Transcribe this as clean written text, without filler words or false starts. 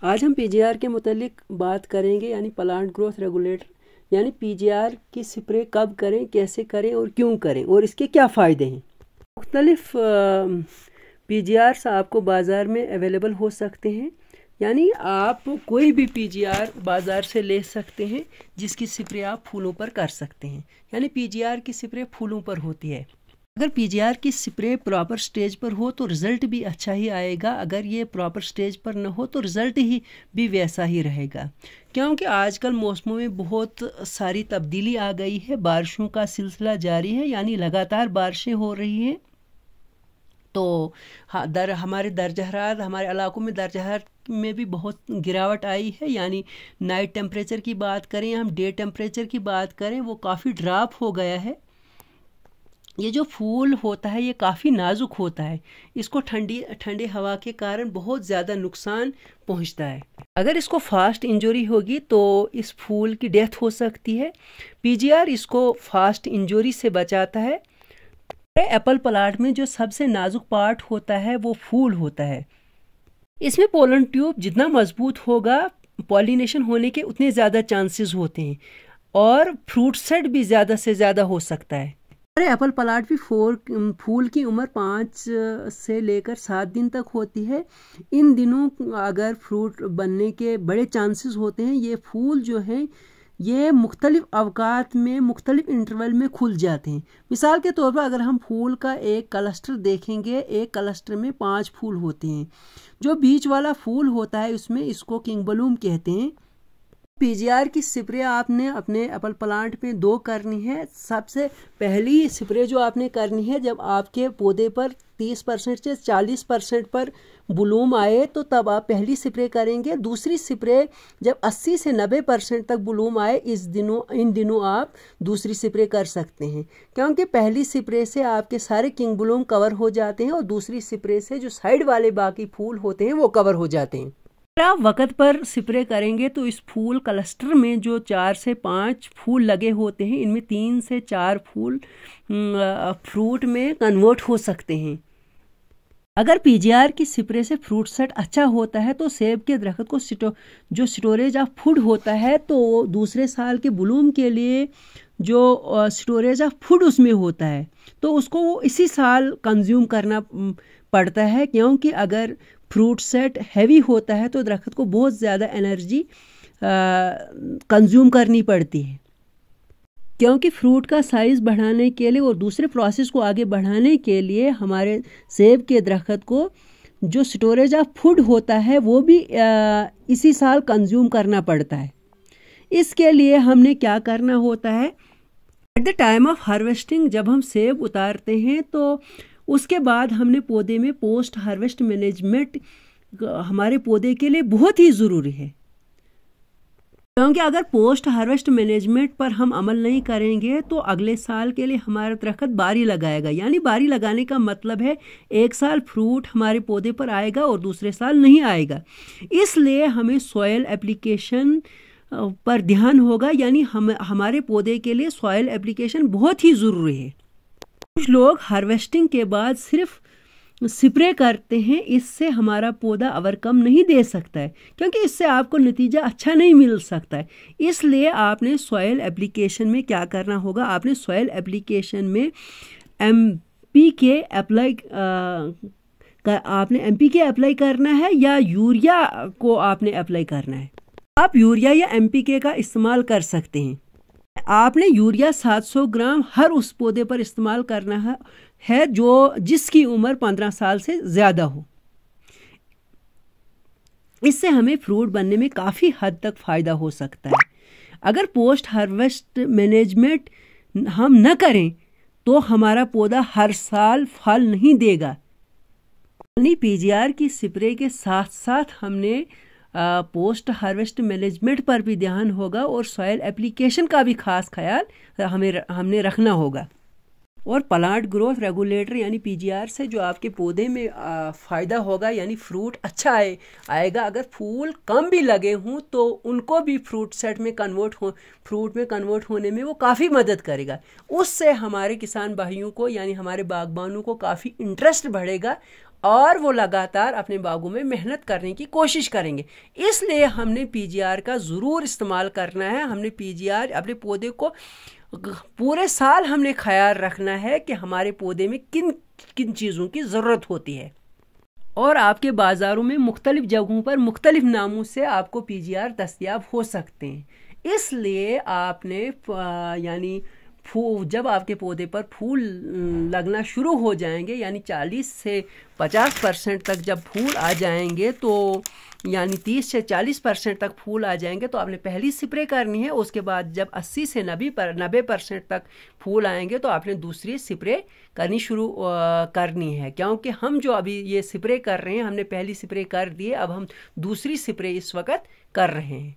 आज हम पीजीआर के मुतालिक बात करेंगे, यानी प्लांट ग्रोथ रेगुलेटर, यानी पीजीआर की स्प्रे कब करें, कैसे करें और क्यों करें और इसके क्या फ़ायदे हैं। मुख्तलिफ पीजीआर आपको बाज़ार में अवेलेबल हो सकते हैं, यानी आप कोई भी पीजीआर बाज़ार से ले सकते हैं जिसकी स्प्रे आप फूलों पर कर सकते हैं। यानी पीजीआर की स्प्रे फूलों पर होती है। अगर पीजीआर की स्प्रे प्रॉपर स्टेज पर हो तो रिज़ल्ट भी अच्छा ही आएगा, अगर ये प्रॉपर स्टेज पर न हो तो रिज़ल्ट ही भी वैसा ही रहेगा। क्योंकि आजकल मौसमों में बहुत सारी तब्दीली आ गई है, बारिशों का सिलसिला जारी है, यानी लगातार बारिशें हो रही हैं। तो हमारे दर्जा हरारत, हमारे इलाकों में दर्जा हरारत में भी बहुत गिरावट आई है। यानी नाइट टेम्परेचर की बात करें, हम डे टेम्परेचर की बात करें, वो काफ़ी ड्रॉप हो गया है। ये जो फूल होता है ये काफ़ी नाजुक होता है, इसको ठंडी हवा के कारण बहुत ज़्यादा नुकसान पहुंचता है। अगर इसको फास्ट इंजरी होगी तो इस फूल की डेथ हो सकती है। पीजीआर इसको फास्ट इंजरी से बचाता है। एप्पल प्लांट में जो सबसे नाजुक पार्ट होता है वो फूल होता है। इसमें पोलन ट्यूब जितना मजबूत होगा, पॉलिनेशन होने के उतने ज़्यादा चांसेस होते हैं और फ्रूट सेट भी ज़्यादा से ज़्यादा हो सकता है। हमारे एप्पल प्लांट भी फूल की उम्र 5 से लेकर 7 दिन तक होती है। इन दिनों अगर फ्रूट बनने के बड़े चांसेस होते हैं। ये फूल जो हैं ये मुख्तलिफ अवकात में मुख्तलिफ इंटरवल में खुल जाते हैं। मिसाल के तौर पर अगर हम फूल का एक क्लस्टर देखेंगे, एक क्लस्टर में 5 फूल होते हैं। जो बीच वाला फूल होता है उसमें इसको किंग बलूम कहते हैं। पीजीआर की स्प्रे आपने अपने एप्पल प्लांट में 2 करनी है। सबसे पहली स्प्रे जो आपने करनी है जब आपके पौधे पर 30% से 40% पर ब्लूम आए तो तब आप पहली स्प्रे करेंगे। दूसरी स्प्रे जब 80 से 90% तक ब्लूम आए इन दिनों आप दूसरी स्प्रे कर सकते हैं, क्योंकि पहली स्प्रे से आपके सारे किंग ब्लूम कवर हो जाते हैं और दूसरी स्प्रे से जो साइड वाले बाकी फूल होते हैं वो कवर हो जाते हैं। अगर आप वक्त पर स्प्रे करेंगे तो इस फूल क्लस्टर में जो 4 से 5 फूल लगे होते हैं, इनमें 3 से 4 फूल फ्रूट में कन्वर्ट हो सकते हैं। अगर पीजीआर की स्प्रे से फ्रूट सेट अच्छा होता है तो सेब के दरख्त को जो स्टोरेज ऑफ फूड होता है तो दूसरे साल के ब्लूम के लिए जो स्टोरेज ऑफ फूड उसमें होता है तो उसको वो इसी साल कंज्यूम करना पड़ता है। क्योंकि अगर फ्रूट सेट हैवी होता है तो दरख्त को बहुत ज़्यादा एनर्जी कंज्यूम करनी पड़ती है, क्योंकि फ्रूट का साइज़ बढ़ाने के लिए और दूसरे प्रोसेस को आगे बढ़ाने के लिए हमारे सेब के दरख्त को जो स्टोरेज ऑफ फूड होता है वो भी इसी साल कंज्यूम करना पड़ता है। इसके लिए हमने क्या करना होता है, at the time of harvesting जब हम सेब उतारते हैं तो उसके बाद हमने पौधे में पोस्ट हार्वेस्ट मैनेजमेंट हमारे पौधे के लिए बहुत ही ज़रूरी है। क्योंकि अगर पोस्ट हार्वेस्ट मैनेजमेंट पर हम अमल नहीं करेंगे तो अगले साल के लिए हमारा दरख्त बारी लगाएगा। यानी बारी लगाने का मतलब है एक साल फ्रूट हमारे पौधे पर आएगा और दूसरे साल नहीं आएगा। इसलिए हमें सॉयल एप्लीकेशन पर ध्यान होगा, यानी हमारे पौधे के लिए सॉयल एप्लीकेशन बहुत ही ज़रूरी है। कुछ लोग हार्वेस्टिंग के बाद सिर्फ स्प्रे करते हैं, इससे हमारा पौधा ओवरकम नहीं दे सकता है, क्योंकि इससे आपको नतीजा अच्छा नहीं मिल सकता है। इसलिए आपने सॉयल एप्लीकेशन में क्या करना होगा, आपने सॉयल एप्लीकेशन में एमपीके अप्लाई करना है या यूरिया को आपने अप्लाई करना है। आप यूरिया या एमपीके का इस्तेमाल कर सकते हैं। आपने यूरिया 700 ग्राम हर उस पौधे पर इस्तेमाल करना है जिसकी उम्र 15 साल से ज़्यादा हो। इससे हमें फ्रूट बनने में काफ़ी हद तक फ़ायदा हो सकता है। अगर पोस्ट हार्वेस्ट मैनेजमेंट हम न करें तो हमारा पौधा हर साल फल नहीं देगा। यानी पीजीआर की स्प्रे के साथ साथ हमने पोस्ट हार्वेस्ट मैनेजमेंट पर भी ध्यान होगा और सॉयल एप्लीकेशन का भी खास ख्याल हमने रखना होगा। और प्लांट ग्रोथ रेगुलेटर यानी पीजीआर से जो आपके पौधे में फ़ायदा होगा, यानी फ्रूट अच्छा आएगा। अगर फूल कम भी लगे हों तो उनको भी फ्रूट में कन्वर्ट होने में वो काफ़ी मदद करेगा। उससे हमारे किसान भाइयों को यानी हमारे बागबानों को काफ़ी इंटरेस्ट बढ़ेगा और वो लगातार अपने बागों में मेहनत करने की कोशिश करेंगे। इसलिए हमने पीजीआर का ज़रूर इस्तेमाल करना है। हमने पीजीआर अपने पौधे को पूरे साल हमने ख्याल रखना है कि हमारे पौधे में किन किन चीज़ों की ज़रूरत होती है। और आपके बाज़ारों में मुख्तलिफ़ जगहों पर मुख्तलिफ़ नामों से आपको पीजीआर दस्तयाब हो सकते हैं। इसलिए आपने यानी जब आपके पौधे पर फूल लगना शुरू हो जाएंगे, यानी 40 से 50% तक जब फूल आ जाएंगे, तो यानी 30 से 40% तक फूल आ जाएंगे, तो आपने पहली स्प्रे करनी है। उसके बाद जब 80 से 90% तक फूल आएंगे तो आपने दूसरी स्प्रे करनी शुरू करनी है। क्योंकि हम जो अभी ये स्प्रे कर रहे हैं, हमने पहली स्प्रे कर दी है, अब हम दूसरी स्प्रे इस वक्त कर रहे हैं।